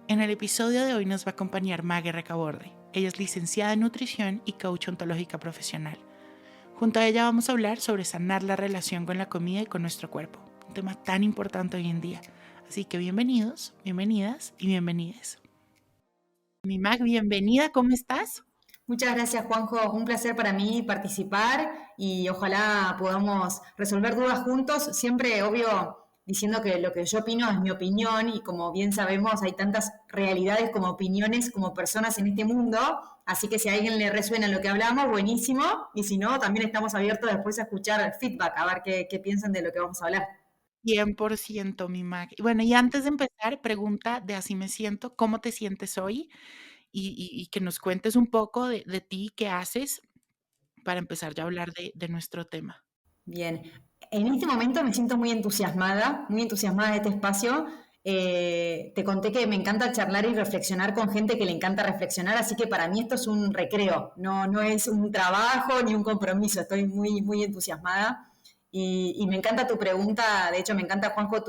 En el episodio de hoy nos va a acompañar Mague Recaborde. Ella es licenciada en nutrición y coach ontológica profesional. Junto a ella vamos a hablar sobre sanar la relación con la comida y con nuestro cuerpo, un tema tan importante hoy en día. Así que bienvenidos, bienvenidas y bienvenides. Mi Mag, bienvenida, ¿cómo estás? Muchas gracias, Juanjo. Un placer para mí participar y ojalá podamos resolver dudas juntos. Siempre, obvio, diciendo que lo que yo opino es mi opinión y como bien sabemos, hay tantas realidades como opiniones, como personas en este mundo. Así que si a alguien le resuena lo que hablamos, buenísimo. Y si no, también estamos abiertos después a escuchar el feedback, a ver qué piensan de lo que vamos a hablar. 100% mi Mag. Bueno, y antes de empezar, pregunta de así me siento, ¿cómo te sientes hoy? Y que nos cuentes un poco de ti, qué haces, para empezar ya a hablar de nuestro tema. Bien, en este momento me siento muy entusiasmada de este espacio. Te conté que me encanta charlar y reflexionar con gente que le encanta reflexionar, así que para mí esto es un recreo, no es un trabajo ni un compromiso, estoy muy entusiasmada y me encanta tu pregunta, de hecho me encanta, Juanjo,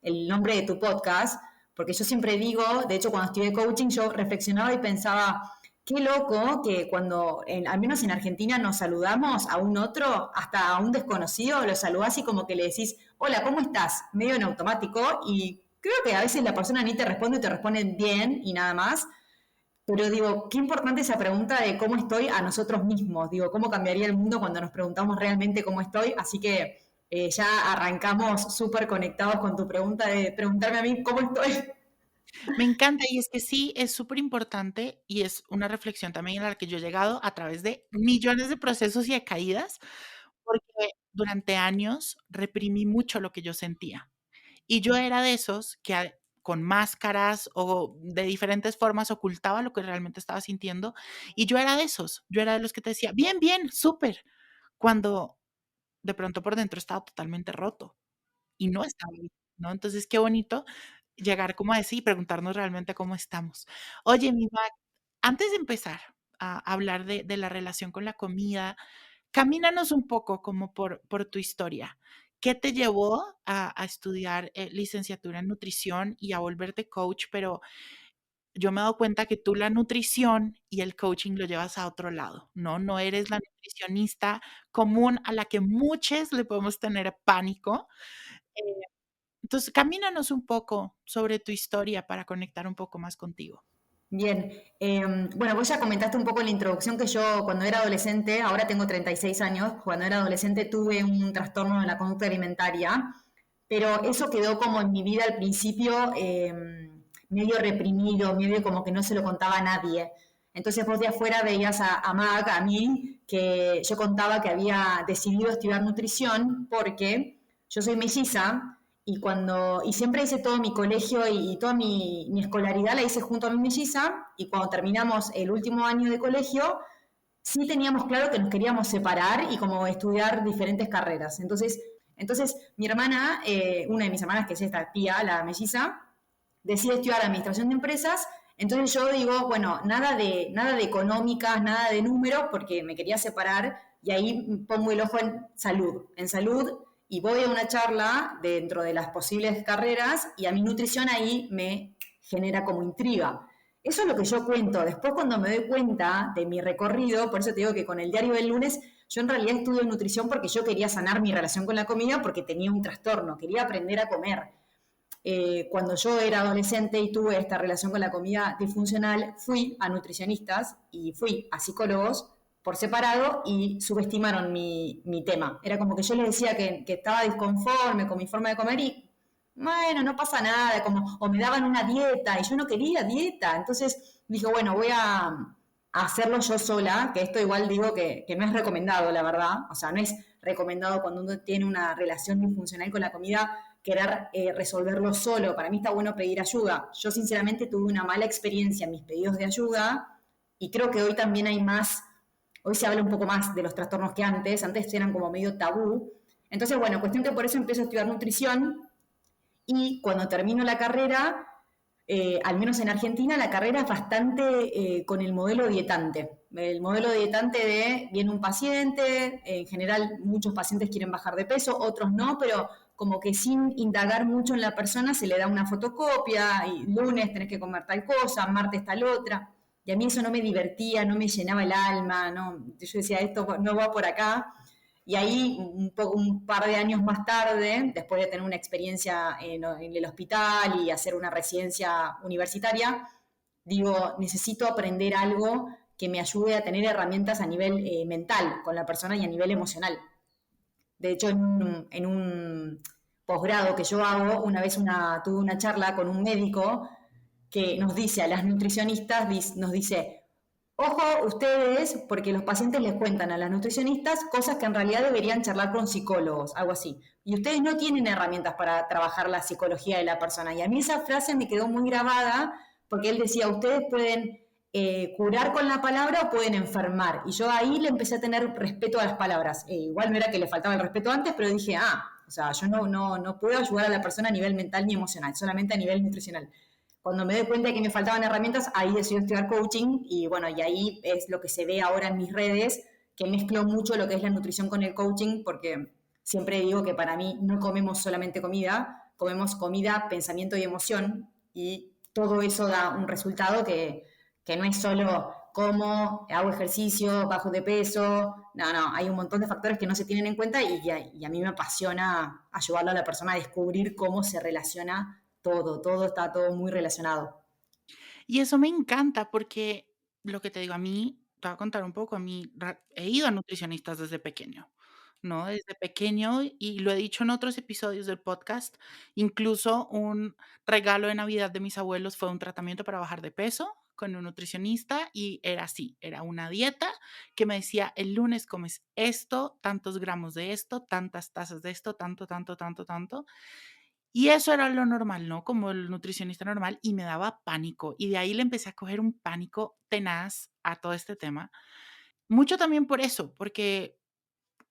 el nombre de tu podcast, porque yo siempre digo, de hecho cuando estudié coaching yo reflexionaba y pensaba, qué loco que cuando, al menos en Argentina, nos saludamos a un otro, hasta a un desconocido, lo saludás y como que le decís, hola, ¿cómo estás? Medio en automático y creo que a veces la persona ni te responde o te responden bien y nada más. Pero digo, qué importante esa pregunta de cómo estoy a nosotros mismos. Digo, ¿cómo cambiaría el mundo cuando nos preguntamos realmente cómo estoy? Así que ya arrancamos súper conectados con tu pregunta de preguntarme a mí cómo estoy. Me encanta, y es que sí, es súper importante y es una reflexión también a la que yo he llegado a través de millones de procesos y de caídas, porque durante años reprimí mucho lo que yo sentía. Y yo era de esos que con máscaras o de diferentes formas ocultaba lo que realmente estaba sintiendo. Y yo era de esos, yo era de los que te decía, bien, bien, súper, cuando de pronto por dentro estaba totalmente roto y no estaba bien, ¿no? Entonces, qué bonito llegar como a decir y preguntarnos realmente cómo estamos. Oye, mi Mac, antes de empezar a hablar de la relación con la comida, camínanos un poco como por tu historia. ¿Qué te llevó a estudiar licenciatura en nutrición y a volverte coach? Pero yo me he dado cuenta que tú la nutrición y el coaching lo llevas a otro lado, ¿no? No eres la nutricionista común a la que muchos le podemos tener pánico. Eh, entonces, camínanos un poco sobre tu historia para conectar un poco más contigo. Bien, bueno, vos ya comentaste un poco en la introducción que yo cuando era adolescente, ahora tengo 36 años, cuando era adolescente tuve un trastorno de la conducta alimentaria, pero eso quedó como en mi vida al principio medio reprimido, medio como que no se lo contaba a nadie. Entonces vos de afuera veías a Mag, a mí, que yo contaba que había decidido estudiar nutrición porque yo soy melliza y siempre hice todo mi colegio y toda mi escolaridad la hice junto a mi melliza y cuando terminamos el último año de colegio sí teníamos claro que nos queríamos separar y como estudiar diferentes carreras. Entonces mi hermana, una de mis hermanas que es esta tía, la melliza, decide estudiar administración de empresas. Entonces yo digo, bueno, nada de económicas, nada de números, porque me quería separar y ahí pongo el ojo en salud, y voy a una charla dentro de las posibles carreras y a mi nutrición ahí me genera como intriga. Eso es lo que yo cuento. Después cuando me doy cuenta de mi recorrido, por eso te digo que con el diario del lunes, yo en realidad estudio nutrición porque yo quería sanar mi relación con la comida porque tenía un trastorno, quería aprender a comer. Cuando yo era adolescente y tuve esta relación con la comida disfuncional, fui a nutricionistas y fui a psicólogos por separado y subestimaron mi tema. Era como que yo les decía que estaba disconforme con mi forma de comer y, bueno, no pasa nada, como, o me daban una dieta y yo no quería dieta. Entonces dije, bueno, voy a hacerlo yo sola, que esto igual digo que no es recomendado, la verdad. O sea, no es recomendado cuando uno tiene una relación disfuncional con la comida querer resolverlo solo. Para mí está bueno pedir ayuda. Yo sinceramente tuve una mala experiencia en mis pedidos de ayuda y creo que hoy también hay más, hoy se habla un poco más de los trastornos que antes eran como medio tabú. Entonces, bueno, cuestión que por eso empiezo a estudiar nutrición y cuando termino la carrera, al menos en Argentina, la carrera es bastante con el modelo dietante. El modelo dietante de viene un paciente, en general muchos pacientes quieren bajar de peso, otros no, pero como que sin indagar mucho en la persona se le da una fotocopia y lunes tenés que comer tal cosa, martes tal otra. Y a mí eso no me divertía, no me llenaba el alma, no, yo decía, esto no va por acá. Y ahí, un par de años más tarde, después de tener una experiencia en el hospital y hacer una residencia universitaria, digo, necesito aprender algo que me ayude a tener herramientas a nivel mental con la persona y a nivel emocional. De hecho, en un posgrado que yo hago, una vez tuve una charla con un médico que nos dice a las nutricionistas, nos dice, ojo ustedes, porque los pacientes les cuentan a las nutricionistas cosas que en realidad deberían charlar con psicólogos, algo así. Y ustedes no tienen herramientas para trabajar la psicología de la persona. Y a mí esa frase me quedó muy grabada porque él decía, ustedes pueden curar con la palabra o pueden enfermar. Y yo ahí le empecé a tener respeto a las palabras. Igual no era que le faltaba el respeto antes, pero dije, o sea, yo no puedo ayudar a la persona a nivel mental ni emocional, solamente a nivel nutricional. Cuando me doy cuenta de que me faltaban herramientas, ahí decidí estudiar coaching y bueno, y ahí es lo que se ve ahora en mis redes, que mezclo mucho lo que es la nutrición con el coaching, porque siempre digo que para mí no comemos solamente comida, comemos comida, pensamiento y emoción, y todo eso da un resultado que no es solo como hago ejercicio, bajo de peso, no, hay un montón de factores que no se tienen en cuenta y a mí me apasiona ayudarle a la persona a descubrir cómo se relaciona todo está todo muy relacionado. Y eso me encanta porque lo que te digo, a mí, te voy a contar un poco, a mí he ido a nutricionistas desde pequeño, ¿no? Desde pequeño y lo he dicho en otros episodios del podcast, incluso un regalo de Navidad de mis abuelos fue un tratamiento para bajar de peso con un nutricionista y era así, era una dieta que me decía, el lunes comes esto, tantos gramos de esto, tantas tazas de esto, tanto, tanto, tanto, tanto. Y eso era lo normal, ¿no? Como el nutricionista normal, y me daba pánico. Y de ahí le empecé a coger un pánico tenaz a todo este tema. Mucho también por eso, porque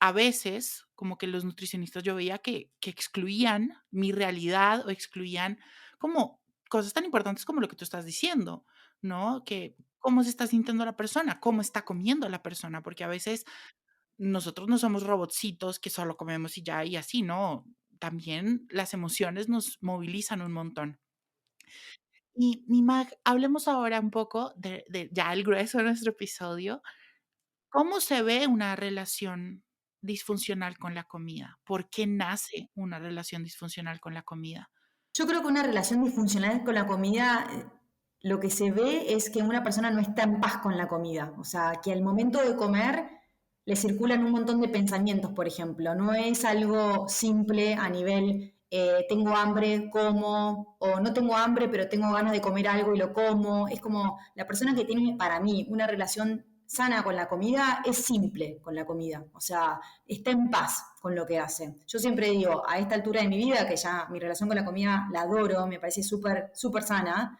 a veces como que los nutricionistas yo veía que excluían mi realidad o excluían como cosas tan importantes como lo que tú estás diciendo, ¿no? Que cómo se está sintiendo la persona, cómo está comiendo la persona, porque a veces nosotros no somos robotcitos que solo comemos y ya, y así, no. También las emociones nos movilizan un montón. Y mi Mag, hablemos ahora un poco de ya el grueso de nuestro episodio. ¿Cómo se ve una relación disfuncional con la comida? ¿Por qué nace una relación disfuncional con la comida? Yo creo que una relación disfuncional con la comida, lo que se ve es que una persona no está en paz con la comida. O sea, que al momento de comer le circulan un montón de pensamientos, por ejemplo. No es algo simple a nivel, tengo hambre, como, o no tengo hambre, pero tengo ganas de comer algo y lo como. Es como la persona que tiene, para mí, una relación sana con la comida es simple con la comida. O sea, está en paz con lo que hace. Yo siempre digo, a esta altura de mi vida, que ya mi relación con la comida la adoro, me parece súper, súper sana,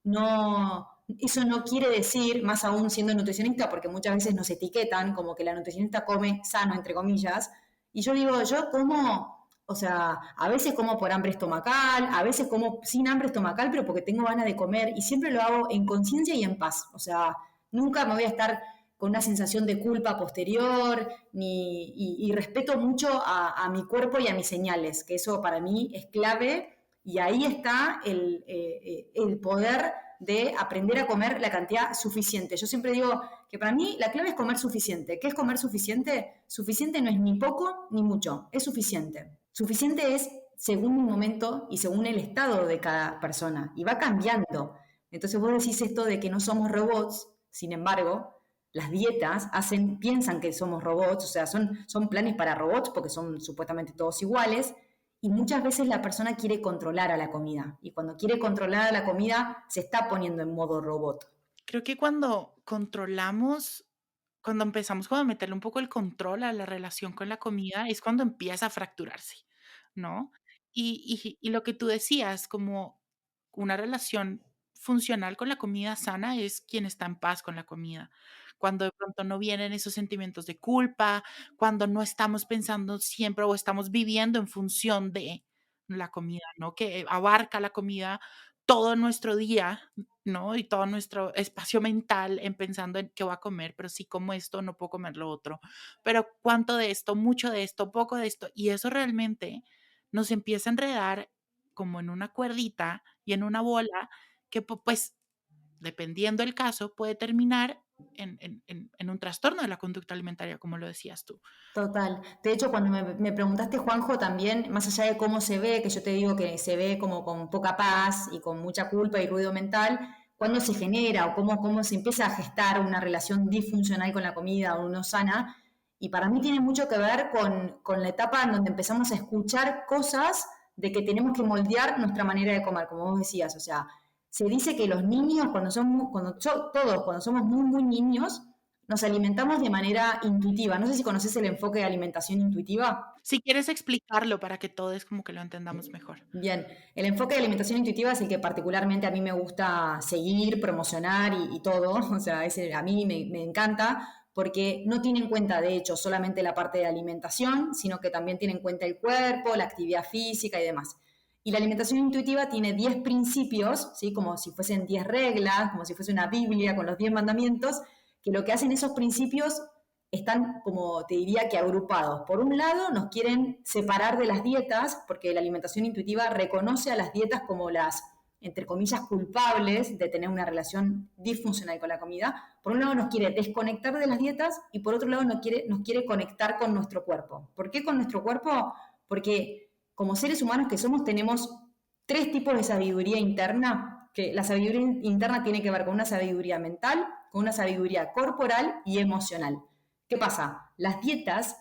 no, eso no quiere decir, más aún siendo nutricionista, porque muchas veces nos etiquetan como que la nutricionista come sano, entre comillas, y yo digo, yo como, o sea, a veces como por hambre estomacal, a veces como sin hambre estomacal, pero porque tengo ganas de comer, y siempre lo hago en conciencia y en paz, o sea, nunca me voy a estar con una sensación de culpa posterior, y respeto mucho a mi cuerpo y a mis señales, que eso para mí es clave y ahí está el poder de aprender a comer la cantidad suficiente. Yo siempre digo que para mí la clave es comer suficiente. ¿Qué es comer suficiente? Suficiente no es ni poco ni mucho, es suficiente. Suficiente es según el momento y según el estado de cada persona y va cambiando. Entonces vos decís esto de que no somos robots, sin embargo, las dietas piensan que somos robots, o sea, son planes para robots porque son supuestamente todos iguales, y muchas veces la persona quiere controlar a la comida. Y cuando quiere controlar a la comida, se está poniendo en modo robot. Creo que cuando controlamos, cuando empezamos como a meterle un poco el control a la relación con la comida, es cuando empieza a fracturarse, ¿no? Y lo que tú decías, como una relación funcional con la comida sana es quien está en paz con la comida. Cuando de pronto no vienen esos sentimientos de culpa, cuando no estamos pensando siempre o estamos viviendo en función de la comida, ¿no? Que abarca la comida todo nuestro día, ¿no? Y todo nuestro espacio mental en pensando en qué voy a comer, pero si como esto, no puedo comer lo otro. Pero cuánto de esto, mucho de esto, poco de esto. Y eso realmente nos empieza a enredar como en una cuerdita y en una bola que, pues, dependiendo el caso, puede terminar en un trastorno de la conducta alimentaria, como lo decías tú. Total. De hecho, cuando me preguntaste, Juanjo, también, más allá de cómo se ve, que yo te digo que se ve como con poca paz y con mucha culpa y ruido mental, cuándo se genera o cómo se empieza a gestar una relación disfuncional con la comida o no sana. Y para mí tiene mucho que ver con la etapa en donde empezamos a escuchar cosas de que tenemos que moldear nuestra manera de comer, como vos decías. O sea, se dice que los niños, todos, cuando somos muy, muy niños, nos alimentamos de manera intuitiva. No sé si conoces el enfoque de alimentación intuitiva. Si quieres explicarlo para que todos como que lo entendamos mejor. Bien, el enfoque de alimentación intuitiva es el que particularmente a mí me gusta seguir, promocionar y todo. O sea, a mí me encanta porque no tiene en cuenta, de hecho, solamente la parte de alimentación, sino que también tiene en cuenta el cuerpo, la actividad física y demás. Y la alimentación intuitiva tiene 10 principios, ¿sí? Como si fuesen 10 reglas, como si fuese una Biblia con los 10 mandamientos, que lo que hacen esos principios están, como te diría, que agrupados. Por un lado, nos quieren separar de las dietas, porque la alimentación intuitiva reconoce a las dietas como las, entre comillas, culpables de tener una relación disfuncional con la comida. Por un lado, nos quiere desconectar de las dietas y por otro lado, nos quiere conectar con nuestro cuerpo. ¿Por qué con nuestro cuerpo? Porque como seres humanos que somos, tenemos tres tipos de sabiduría interna, que la sabiduría interna tiene que ver con una sabiduría mental, con una sabiduría corporal y emocional. ¿Qué pasa? Las dietas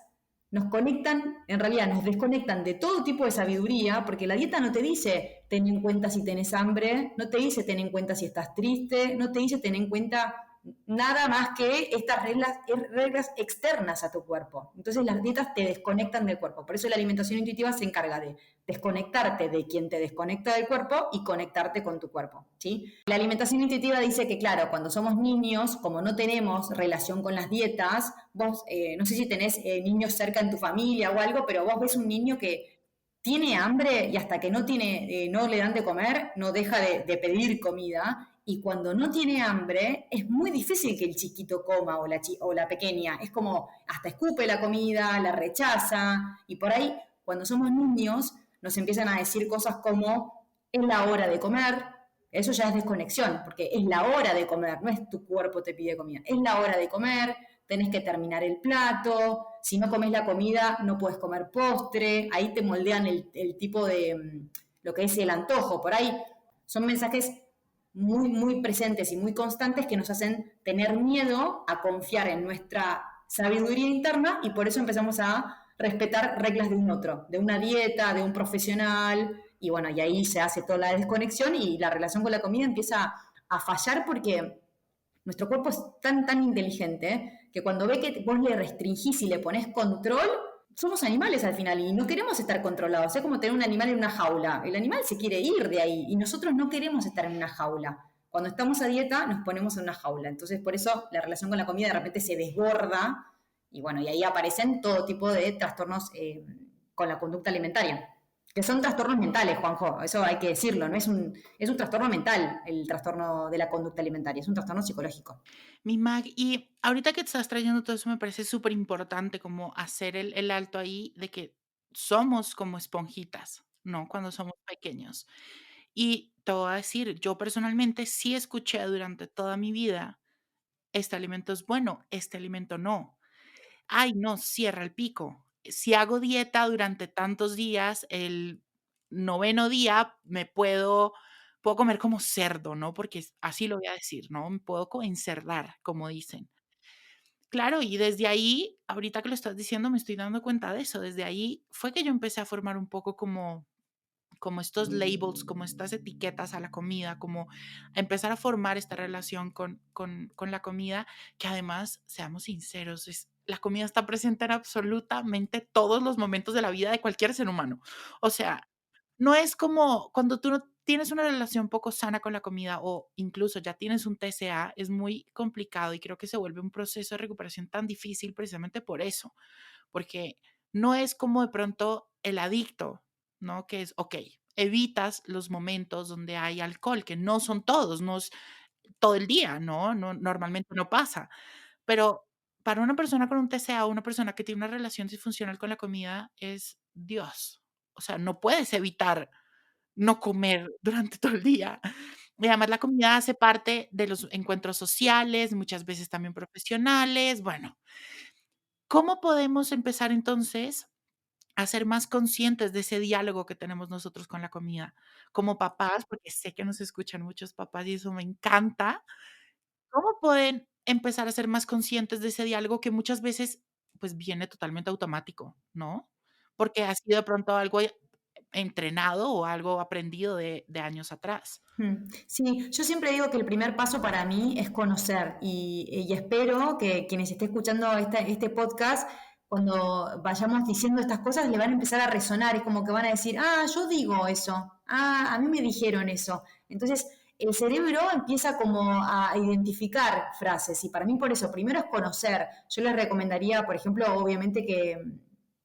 nos conectan, en realidad nos desconectan de todo tipo de sabiduría, porque la dieta no te dice ten en cuenta si tenés hambre, no te dice ten en cuenta si estás triste, no te dice ten en cuenta nada más que estas reglas externas a tu cuerpo. Entonces las dietas te desconectan del cuerpo. Por eso la alimentación intuitiva se encarga de desconectarte de quien te desconecta del cuerpo y conectarte con tu cuerpo. ¿Sí? La alimentación intuitiva dice que, claro, cuando somos niños, como no tenemos relación con las dietas, vos, no sé si tenés niños cerca en tu familia o algo, pero vos ves un niño que tiene hambre y hasta que no le dan de comer, no deja de pedir comida. Y cuando no tiene hambre, es muy difícil que el chiquito coma o la pequeña. Es como hasta escupe la comida, la rechaza. Y por ahí, cuando somos niños, nos empiezan a decir cosas como, es la hora de comer. Eso ya es desconexión, porque es la hora de comer, no es tu cuerpo te pide comida. Es la hora de comer, tenés que terminar el plato, si no comes la comida no puedes comer postre, ahí te moldean el tipo de, lo que es el antojo, por ahí son mensajes muy, muy presentes y muy constantes que nos hacen tener miedo a confiar en nuestra sabiduría interna y por eso empezamos a respetar reglas de un otro, de una dieta, de un profesional, y bueno, y ahí se hace toda la desconexión y la relación con la comida empieza a fallar porque nuestro cuerpo es tan, tan inteligente que cuando ve que vos le restringís y le pones control, somos animales al final y no queremos estar controlados. Es como tener un animal en una jaula. El animal se quiere ir de ahí y nosotros no queremos estar en una jaula. Cuando estamos a dieta nos ponemos en una jaula. Entonces por eso la relación con la comida de repente se desborda y bueno, y ahí aparecen todo tipo de trastornos con la conducta alimentaria. Que son trastornos mentales, Juanjo, eso hay que decirlo, no es un trastorno mental el trastorno de la conducta alimentaria, es un trastorno psicológico. Mi Mag, y ahorita que te estás trayendo todo eso me parece súper importante como hacer el alto ahí de que somos como esponjitas, ¿no? Cuando somos pequeños. Y te voy a decir, yo personalmente sí escuché durante toda mi vida, este alimento es bueno, este alimento no. Ay, no, cierra el pico. Si hago dieta durante tantos días, el noveno día puedo comer como cerdo, ¿no? Porque así lo voy a decir, ¿no? Me puedo encerdar, como dicen. Claro, y desde ahí, ahorita que lo estás diciendo, me estoy dando cuenta de eso. Desde ahí fue que yo empecé a formar un poco como estos labels, como estas etiquetas a la comida, como a empezar a formar esta relación con la comida, que además, seamos sinceros, la comida está presente en absolutamente todos los momentos de la vida de cualquier ser humano. O sea, no es como cuando tú no tienes una relación poco sana con la comida o incluso ya tienes un TCA, es muy complicado y creo que se vuelve un proceso de recuperación tan difícil precisamente por eso, porque no es como de pronto el adicto, ¿no? Que es, okey, evitas los momentos donde hay alcohol, que no son todos, no es todo el día, ¿no? No, normalmente no pasa. Pero para una persona con un TCA o una persona que tiene una relación disfuncional con la comida es Dios. o sea, no puedes evitar no comer durante todo el día. Y además la comida hace parte de los encuentros sociales, muchas veces también profesionales. Bueno, ¿cómo podemos empezar entonces a ser más conscientes de ese diálogo que tenemos nosotros con la comida? Como papás, porque sé que nos escuchan muchos papás y eso me encanta. ¿Cómo pueden empezar a ser más conscientes de ese diálogo que muchas veces, pues, viene totalmente automático, ¿no? Porque ha sido de pronto algo entrenado o algo aprendido de años atrás. Sí, yo siempre digo que el primer paso para mí es conocer y espero que quienes estén escuchando este podcast, cuando vayamos diciendo estas cosas, le van a empezar a resonar, es como que van a decir, ah, yo digo eso, ah, a mí me dijeron eso. Entonces, el cerebro empieza como a identificar frases y para mí por eso, primero es conocer. Yo les recomendaría, por ejemplo, obviamente que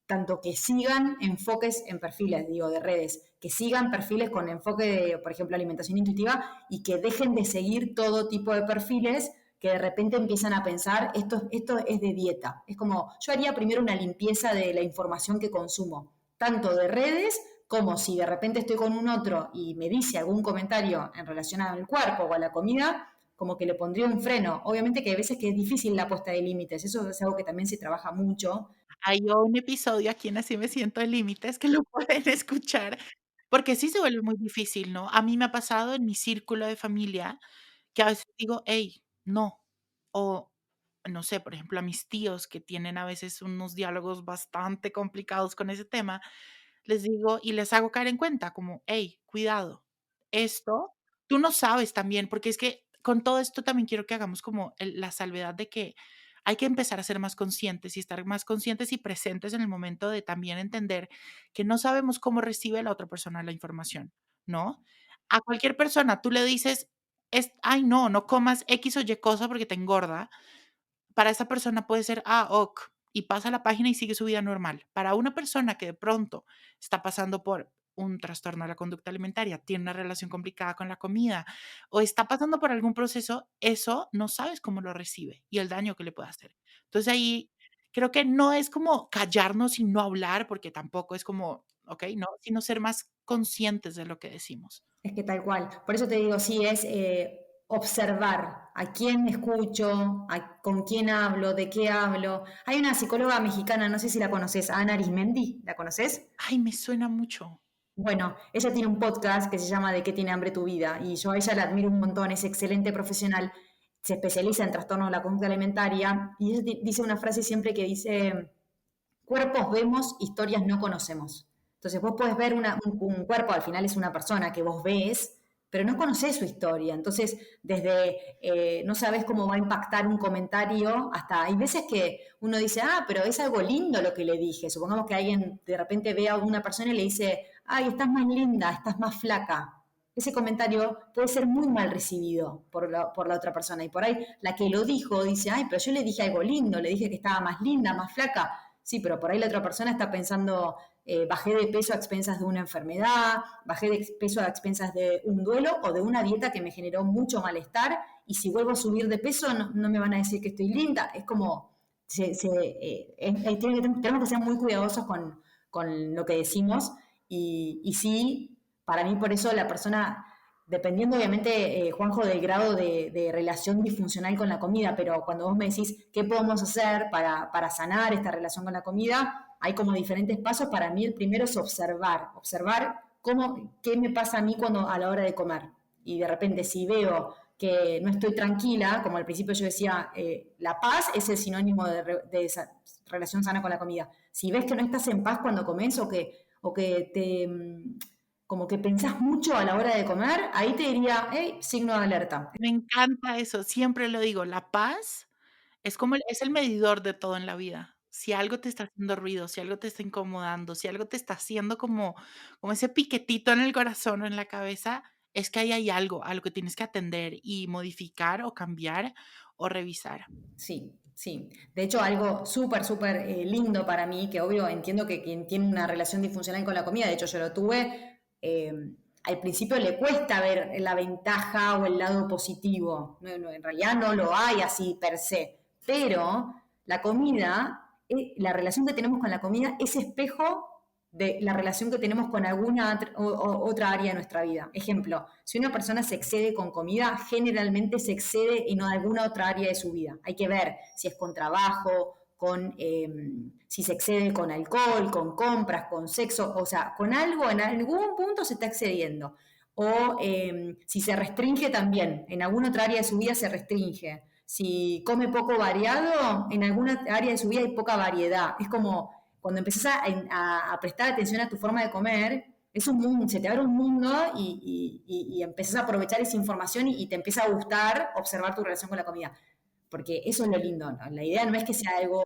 tanto que sigan enfoques en perfiles, digo, de redes, que sigan perfiles con enfoque de, por ejemplo, alimentación intuitiva y que dejen de seguir todo tipo de perfiles que de repente empiezan a pensar, esto es de dieta. Es como, yo haría primero una limpieza de la información que consumo, tanto de redes como si de repente estoy con un otro y me dice algún comentario en relación al cuerpo o a la comida, como que le pondría un freno. Obviamente que hay veces que es difícil la puesta de límites, eso es algo que también se trabaja mucho. Hay un episodio aquí en Así me siento de límites que lo pueden escuchar, porque sí se vuelve muy difícil, ¿no? A mí me ha pasado en mi círculo de familia que a veces digo: "Hey, no", o no sé, por ejemplo, a mis tíos que tienen a veces unos diálogos bastante complicados con ese tema, les digo y les hago caer en cuenta como: "Hey, cuidado, esto tú no sabes también", porque es que con todo esto también quiero que hagamos como la salvedad de que hay que empezar a ser más conscientes y estar más conscientes y presentes en el momento de también entender que no sabemos cómo recibe la otra persona la información, ¿no? A cualquier persona tú le dices: "Ay, no, no comas X o Y cosa porque te engorda", para esa persona puede ser, ok, y pasa la página y sigue su vida normal. Para una persona que de pronto está pasando por un trastorno de la conducta alimentaria, tiene una relación complicada con la comida o está pasando por algún proceso, eso no sabes cómo lo recibe y el daño que le puede hacer. Entonces ahí creo que no es como callarnos y no hablar, porque tampoco es como, ok, no, sino ser más conscientes de lo que decimos. Es que tal cual. Por eso te digo, sí, es observar a quién escucho, con quién hablo, de qué hablo. Hay una psicóloga mexicana, no sé si la conoces, Ana Arismendi, ¿la conoces? Ay, me suena mucho. Bueno, ella tiene un podcast que se llama ¿De qué tiene hambre tu vida? Y yo a ella la admiro un montón, es excelente profesional, se especializa en trastornos de la conducta alimentaria y ella dice una frase siempre que dice, cuerpos vemos, historias no conocemos. Entonces vos podés ver un cuerpo, al final es una persona que vos ves, pero no conocés su historia. Entonces, desde no sabes cómo va a impactar un comentario, hasta hay veces que uno dice, ah, pero es algo lindo lo que le dije. Supongamos que alguien de repente ve a una persona y le dice, ay, estás más linda, estás más flaca. Ese comentario puede ser muy mal recibido por la otra persona. Y por ahí la que lo dijo dice, ay, pero yo le dije algo lindo, le dije que estaba más linda, más flaca. Sí, pero por ahí la otra persona está pensando, bajé de peso a expensas de una enfermedad, bajé de peso a expensas de un duelo o de una dieta que me generó mucho malestar y si vuelvo a subir de peso no me van a decir que estoy linda. Es como, tenemos que ser muy cuidadosos con lo que decimos y sí, para mí por eso la persona dependiendo obviamente, Juanjo, del grado de relación disfuncional con la comida, pero cuando vos me decís qué podemos hacer para sanar esta relación con la comida, hay como diferentes pasos. Para mí el primero es observar qué me pasa a mí a la hora de comer. Y de repente si veo que no estoy tranquila, como al principio yo decía, la paz es el sinónimo de esa relación sana con la comida. Si ves que no estás en paz cuando comes o que como que pensás mucho a la hora de comer, ahí te diría, hey, signo de alerta. Me encanta eso, siempre lo digo, la paz es como es el medidor de todo en la vida. Si algo te está haciendo ruido, si algo te está incomodando, si algo te está haciendo como ese piquetito en el corazón o en la cabeza, es que ahí hay algo a lo que tienes que atender y modificar o cambiar o revisar. Sí, sí. De hecho, algo súper, súper lindo para mí, que obvio entiendo que quien tiene una relación disfuncional con la comida, de hecho yo lo tuve, al principio le cuesta ver la ventaja o el lado positivo. En realidad no lo hay así per se, pero la comida, la relación que tenemos con la comida es espejo de la relación que tenemos con alguna otra área de nuestra vida. Ejemplo, si una persona se excede con comida, generalmente se excede en alguna otra área de su vida. Hay que ver si es con trabajo, si se excede con alcohol, con compras, con sexo, o sea, con algo, en algún punto se está excediendo. O si se restringe también, en alguna otra área de su vida se restringe. Si come poco variado, en alguna área de su vida hay poca variedad. Es como cuando empezás a prestar atención a tu forma de comer, es un mundo, se te abre un mundo y empezás a aprovechar esa información y te empieza a gustar observar tu relación con la comida. Porque eso es lo lindo, ¿no? La idea no es que sea algo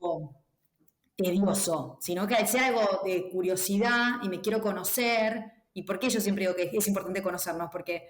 tedioso, sino que sea algo de curiosidad y me quiero conocer. ¿Y por qué yo siempre digo que es importante conocernos? Porque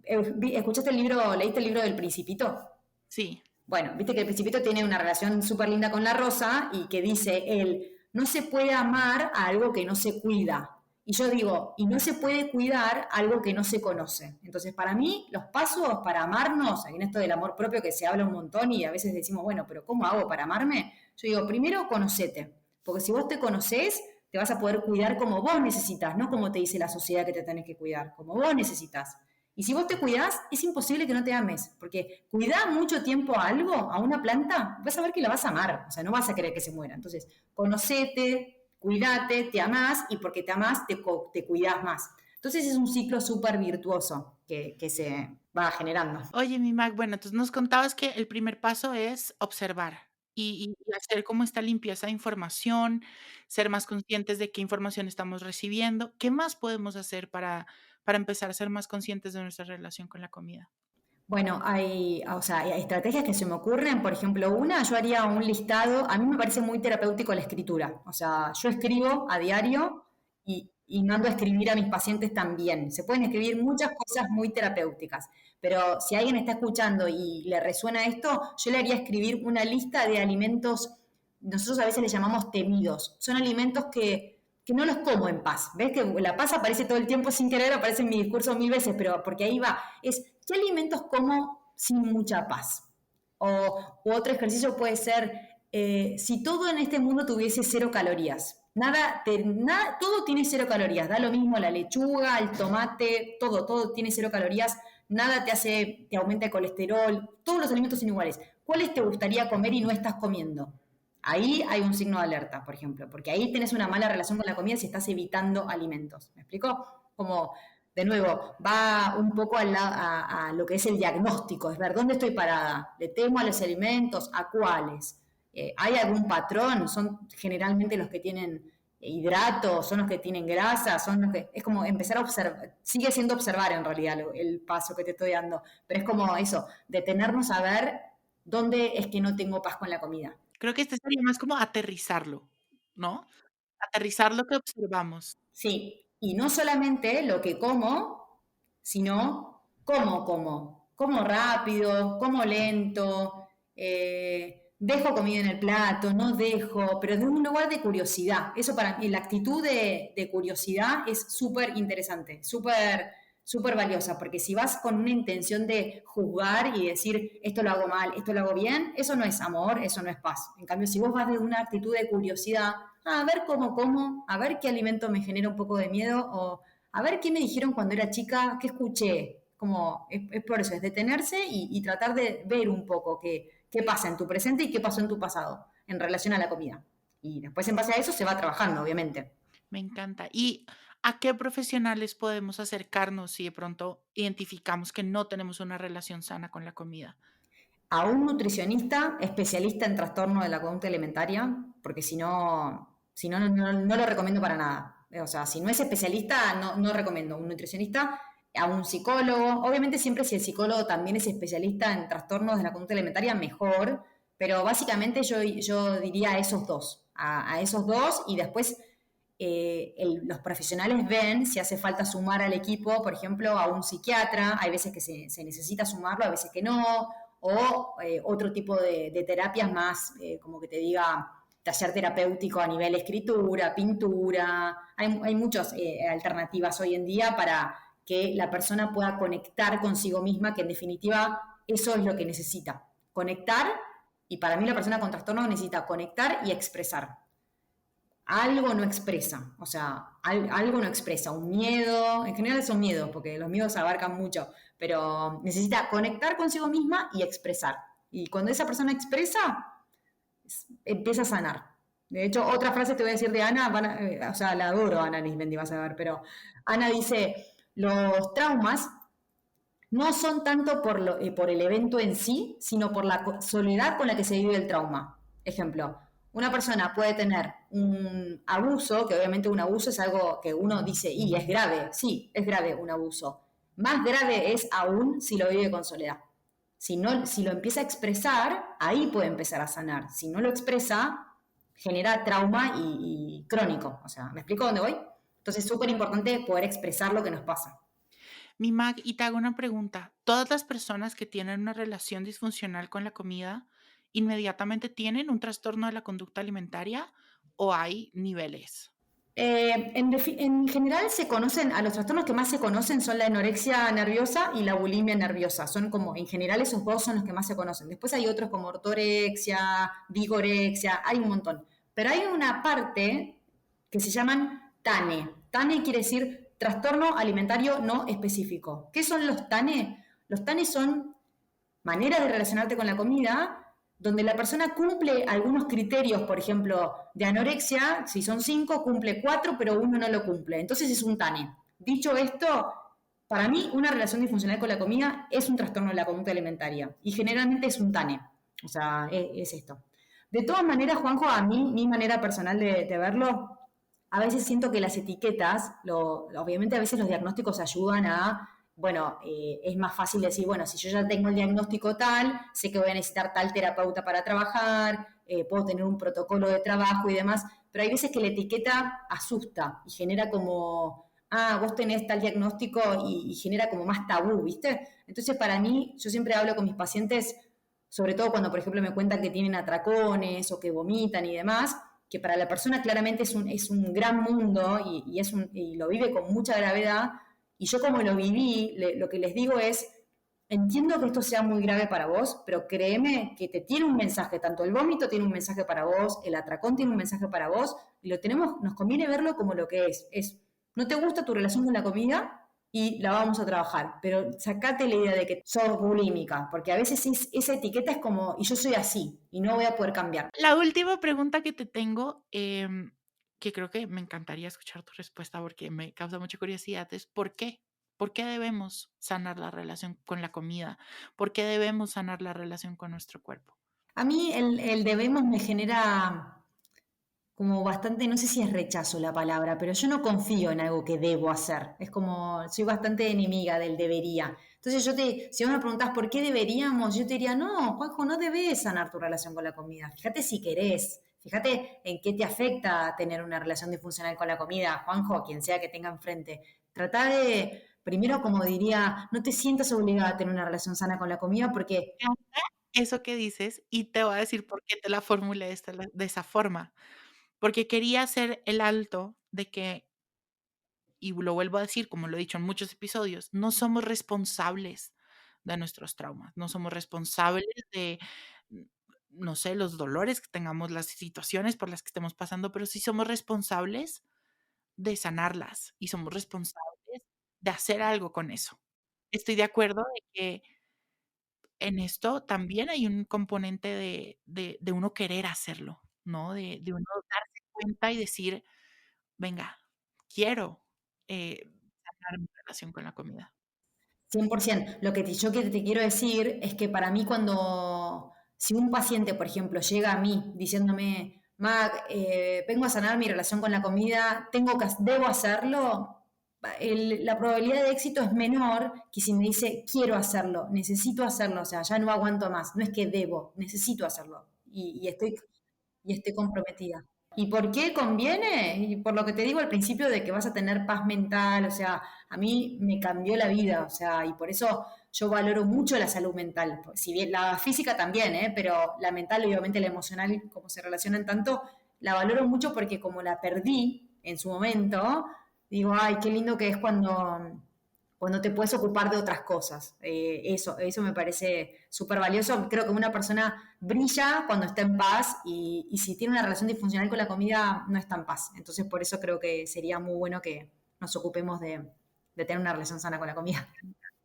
¿escuchaste el libro, leíste el libro del Principito? Sí. Bueno, viste que el Principito tiene una relación súper linda con la Rosa y que dice él, no se puede amar a algo que no se cuida. Y yo digo, y no se puede cuidar algo que no se conoce. Entonces, para mí, los pasos para amarnos, en esto del amor propio que se habla un montón y a veces decimos, bueno, pero ¿cómo hago para amarme? Yo digo, primero, conocete. Porque si vos te conocés, te vas a poder cuidar como vos necesitas, no como te dice la sociedad que te tenés que cuidar, como vos necesitas. Y si vos te cuidás, es imposible que no te ames, porque cuidar mucho tiempo a algo, a una planta, vas a ver que la vas a amar, o sea, no vas a querer que se muera. Entonces, conocete, cuídate, te amás, y porque te amás, te cuidás más. Entonces es un ciclo súper virtuoso que se va generando. Oye, mi Mac, bueno, entonces nos contabas que el primer paso es observar y hacer como esta limpieza de información, ser más conscientes de qué información estamos recibiendo. ¿Qué más podemos hacer para empezar a ser más conscientes de nuestra relación con la comida? Bueno, o sea, hay estrategias que se me ocurren. Por ejemplo, yo haría un listado. A mí me parece muy terapéutico la escritura. O sea, yo escribo a diario y mando a escribir a mis pacientes también. Se pueden escribir muchas cosas muy terapéuticas. Pero si alguien está escuchando y le resuena esto, yo le haría escribir una lista de alimentos, nosotros a veces les llamamos temidos. Son alimentos que no los como en paz. ¿Ves que la paz aparece todo el tiempo sin querer? Aparece en mi discurso 1000 veces, pero porque ahí va. ¿Qué alimentos como sin mucha paz? O otro ejercicio puede ser, si todo en este mundo tuviese 0 calorías. Todo tiene 0 calorías. Da lo mismo la lechuga, el tomate, todo tiene 0 calorías. Nada te aumenta el colesterol. Todos los alimentos son iguales. ¿Cuáles te gustaría comer y no estás comiendo? Ahí hay un signo de alerta, por ejemplo, porque ahí tenés una mala relación con la comida si estás evitando alimentos. ¿Me explico? Como, de nuevo, va un poco a lo que es el diagnóstico, es ver dónde estoy parada, le temo a los alimentos, a cuáles. ¿Hay algún patrón? Son generalmente los que tienen hidratos, son los que tienen grasa, son los que... Es como empezar a observar, sigue siendo observar en realidad el paso que te estoy dando, pero es como eso, detenernos a ver dónde es que no tengo paz con la comida. Creo que este sería más como aterrizarlo, ¿no? Aterrizar lo que observamos. Sí, y no solamente lo que como, sino cómo como. Como rápido, como lento, dejo comida en el plato, no dejo, pero de un lugar de curiosidad. Eso para mí, la actitud de curiosidad es súper interesante, súper valiosa, porque si vas con una intención de juzgar y decir esto lo hago mal, esto lo hago bien, eso no es amor, eso no es paz. En cambio, si vos vas de una actitud de curiosidad, a ver cómo como, a ver qué alimento me genera un poco de miedo, o a ver qué me dijeron cuando era chica, qué escuché. Como, es por eso, es detenerse y tratar de ver un poco qué pasa en tu presente y qué pasó en tu pasado en relación a la comida. Y después en base a eso se va trabajando, obviamente. Me encanta. ¿Y a qué profesionales podemos acercarnos si de pronto identificamos que no tenemos una relación sana con la comida? A un nutricionista especialista en trastorno de la conducta alimentaria, porque si no, no lo recomiendo para nada. O sea, si no es especialista, no recomiendo. Un nutricionista, a un psicólogo. Obviamente siempre si el psicólogo también es especialista en trastornos de la conducta alimentaria, mejor. Pero básicamente yo diría a esos dos. A esos dos y después los profesionales ven si hace falta sumar al equipo, por ejemplo, a un psiquiatra. Hay veces que se necesita sumarlo, a veces que no o otro tipo de terapias más, como que te diga, taller terapéutico a nivel escritura, pintura. Hay muchas alternativas hoy en día para que la persona pueda conectar consigo misma, que en definitiva eso es lo que necesita. Conectar, y para mí la persona con trastorno necesita conectar y expresar. algo no expresa, o sea, algo no expresa, un miedo, en general son miedos, porque los miedos abarcan mucho, pero necesita conectar consigo misma y expresar. Y cuando esa persona expresa, empieza a sanar. De hecho, otra frase te voy a decir de Ana, o sea, la adoro a Ana Nisbendi, vas a ver, pero Ana dice, los traumas no son tanto por el evento en sí, sino por la soledad con la que se vive el trauma. Ejemplo, una persona puede tener un abuso, que obviamente un abuso es algo que uno dice, y es grave, sí, es grave un abuso. Más grave es aún si lo vive con soledad. Si, no, si lo empieza a expresar, ahí puede empezar a sanar. Si no lo expresa, genera trauma y crónico. O sea, ¿me explico dónde voy? Entonces es súper importante poder expresar lo que nos pasa. Mi Mag, y te hago una pregunta. ¿Todas las personas que tienen una relación disfuncional con la comida inmediatamente tienen un trastorno de la conducta alimentaria o hay niveles? En general se conocen, a los trastornos que más se conocen son la anorexia nerviosa y la bulimia nerviosa. Son como, en general esos dos son los que más se conocen. Después hay otros como ortorexia, vigorexia, hay un montón. Pero hay una parte que se llaman TANE. TANE quiere decir trastorno alimentario no específico. ¿Qué son los TANE? Los TANE son maneras de relacionarte con la comida donde la persona cumple algunos criterios, por ejemplo, de anorexia, si son 5, cumple 4, pero uno no lo cumple. Entonces es un TANE. Dicho esto, para mí una relación disfuncional con la comida es un trastorno de la conducta alimentaria y generalmente es un TANE. O sea, es esto. De todas maneras, Juanjo, a mí, mi manera personal de verlo, a veces siento que las etiquetas, obviamente a veces los diagnósticos ayudan a bueno, es más fácil decir, bueno, si yo ya tengo el diagnóstico tal, sé que voy a necesitar tal terapeuta para trabajar, puedo tener un protocolo de trabajo y demás, pero hay veces que la etiqueta asusta y genera como, vos tenés tal diagnóstico y genera como más tabú, ¿viste? Entonces, para mí, yo siempre hablo con mis pacientes, sobre todo cuando, por ejemplo, me cuentan que tienen atracones o que vomitan y demás, que para la persona claramente es un gran mundo y lo vive con mucha gravedad, y yo como lo viví, lo que les digo es, entiendo que esto sea muy grave para vos, pero créeme que te tiene un mensaje, tanto el vómito tiene un mensaje para vos, el atracón tiene un mensaje para vos, y nos conviene verlo como lo que es, no te gusta tu relación con la comida y la vamos a trabajar, pero sacate la idea de que sos bulímica, porque a veces esa etiqueta es como, y yo soy así, y no voy a poder cambiar. La última pregunta que te tengo, que creo que me encantaría escuchar tu respuesta porque me causa mucha curiosidad, es ¿por qué? ¿Por qué debemos sanar la relación con la comida? ¿Por qué debemos sanar la relación con nuestro cuerpo? A mí el debemos me genera como bastante, no sé si es rechazo la palabra, pero yo no confío en algo que debo hacer. Es como, soy bastante enemiga del debería. Entonces si vos me preguntás por qué deberíamos, yo te diría, no, Juanjo, no debes sanar tu relación con la comida. Fíjate si querés, fíjate en qué te afecta tener una relación disfuncional con la comida, Juanjo, quien sea que tenga enfrente. Trata de, primero, como diría, no te sientas obligada a tener una relación sana con la comida porque Me encanta eso que dices y te voy a decir por qué te la formulé de esa forma, porque quería hacer el alto de que, y lo vuelvo a decir, como lo he dicho en muchos episodios, no somos responsables de nuestros traumas, no somos responsables de, mm, no sé, los dolores que tengamos, las situaciones por las que estemos pasando, pero sí somos responsables de sanarlas y somos responsables de hacer algo con eso. Estoy de acuerdo de que en esto también hay un componente de uno querer hacerlo, ¿no? De uno darse cuenta y decir: "Venga, quiero, eh, sanar mi relación con la comida". 100%. Yo que te quiero decir es que para mí si un paciente, por ejemplo, llega a mí diciéndome, Mac, vengo a sanar mi relación con la comida, debo hacerlo, la probabilidad de éxito es menor que si me dice, quiero hacerlo, necesito hacerlo, o sea, ya no aguanto más, no es que debo, necesito hacerlo y estoy comprometida. ¿Y por qué conviene? Y por lo que te digo al principio de que vas a tener paz mental, o sea, a mí me cambió la vida, o sea, y por eso yo valoro mucho la salud mental, si bien la física también, pero la mental y obviamente la emocional, como se relacionan tanto, la valoro mucho porque como la perdí en su momento, digo, ay, qué lindo que es cuando te puedes ocupar de otras cosas. Eso me parece súper valioso. Creo que una persona brilla cuando está en paz y si tiene una relación disfuncional con la comida, no está en paz. Entonces, por eso creo que sería muy bueno que nos ocupemos de tener una relación sana con la comida.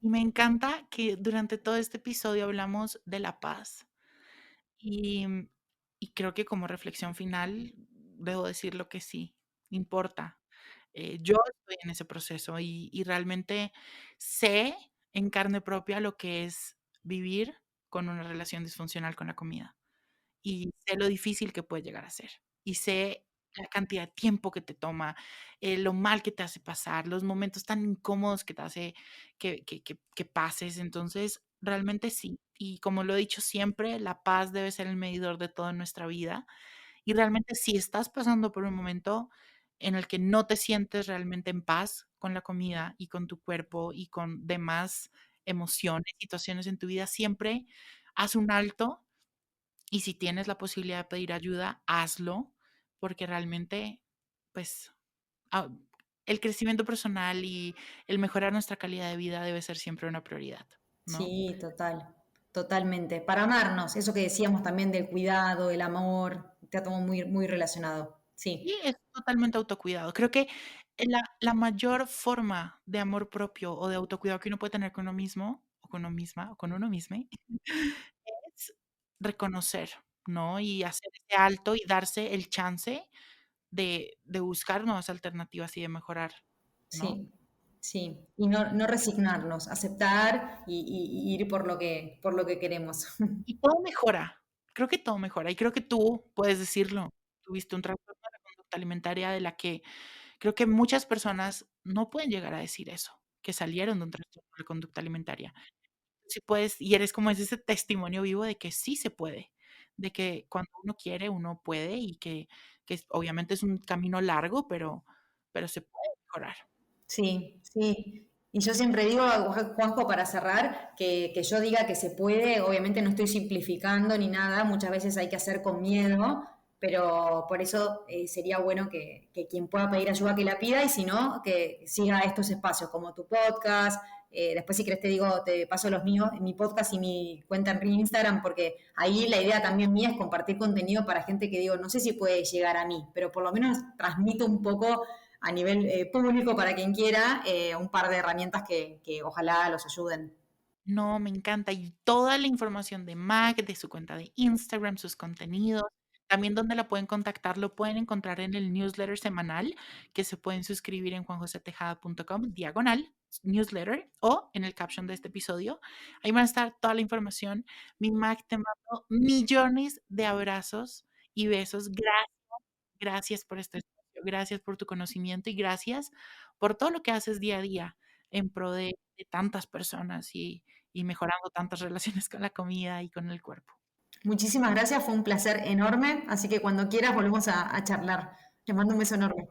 Y me encanta que durante todo este episodio hablamos de la paz. Y, y creo que como reflexión final, debo decirlo que sí, importa. Yo estoy en ese proceso y realmente sé en carne propia lo que es vivir con una relación disfuncional con la comida. Y sé lo difícil que puede llegar a ser. Y sé la cantidad de tiempo que te toma, lo mal que te hace pasar, los momentos tan incómodos que te hace que pases. Entonces, realmente sí. Y como lo he dicho siempre, la paz debe ser el medidor de todo en nuestra vida. Y realmente, si estás pasando por un momento en el que no te sientes realmente en paz con la comida y con tu cuerpo y con demás emociones, situaciones en tu vida, siempre haz un alto y si tienes la posibilidad de pedir ayuda, hazlo, porque realmente, pues, ah, el crecimiento personal y el mejorar nuestra calidad de vida debe ser siempre una prioridad, ¿no? Sí, total, totalmente. Para amarnos, eso que decíamos también del cuidado, el amor, está todo muy, muy relacionado. Y Sí, es totalmente autocuidado. Creo que la mayor forma de amor propio o de autocuidado que uno puede tener con uno mismo, o con uno misma, o con uno mismo, es reconocer, ¿no? Y hacer ese alto y darse el chance de buscar nuevas alternativas y de mejorar, ¿no? sí, sí. Y no resignarnos, aceptar y ir por lo que queremos. Y todo mejora, creo que todo mejora, y creo que tú puedes decirlo. Tuviste un trastorno de la conducta alimentaria de la que creo que muchas personas no pueden llegar a decir eso, que salieron de un trastorno de la conducta alimentaria. Sí puedes, y eres como ese testimonio vivo de que sí se puede, de que cuando uno quiere, uno puede, y obviamente es un camino largo, pero se puede mejorar. Sí, sí. Y yo siempre digo, Juanjo, para cerrar, que yo diga que se puede, obviamente no estoy simplificando ni nada, muchas veces hay que hacer con miedo, pero por eso sería bueno que quien pueda pedir ayuda que la pida y si no, que siga estos espacios como tu podcast. Después si querés te digo, te paso los míos, mi podcast y mi cuenta en Instagram, porque ahí la idea también mía es compartir contenido para gente que digo, no sé si puede llegar a mí, pero por lo menos transmito un poco a nivel público para quien quiera, un par de herramientas que ojalá los ayuden. No, me encanta. Y toda la información de Mac, de su cuenta de Instagram, sus contenidos, también donde la pueden contactar, lo pueden encontrar en el newsletter semanal, que se pueden suscribir en juanjosetejada.com/newsletter o en el caption de este episodio. Ahí van a estar toda la información. Mi Mac, te mando millones de abrazos y besos. Gracias por este espacio, gracias por tu conocimiento y gracias por todo lo que haces día a día en pro de tantas personas y mejorando tantas relaciones con la comida y con el cuerpo. Muchísimas gracias, fue un placer enorme, así que cuando quieras volvemos a charlar. Te mando un beso enorme.